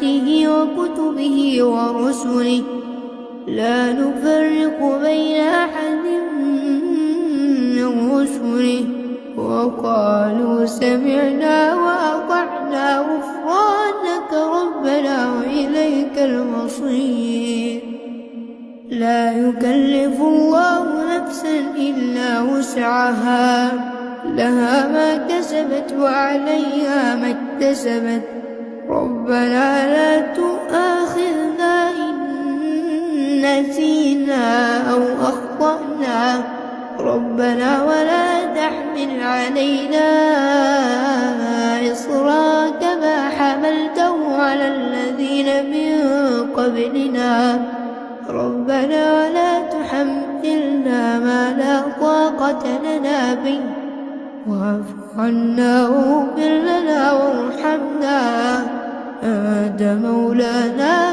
آياته وكتبه ورسله لا نفرق بين أحد من رسله وقالوا سمعنا وأطعنا غفرانك ربنا وإليك المصير. لا يكلف الله نفسا إلا وسعها لها ما كسبت وعليها ما اكتسبت ربنا لا تؤاخذنا إن نسينا أو أخطأنا ربنا ولا تحمل علينا إصرا كما حملته على الذين من قبلنا ربنا ولا تحملنا ما لا طاقة لنا به واعف عنا واغفر لنا وارحمنا أنت مولانا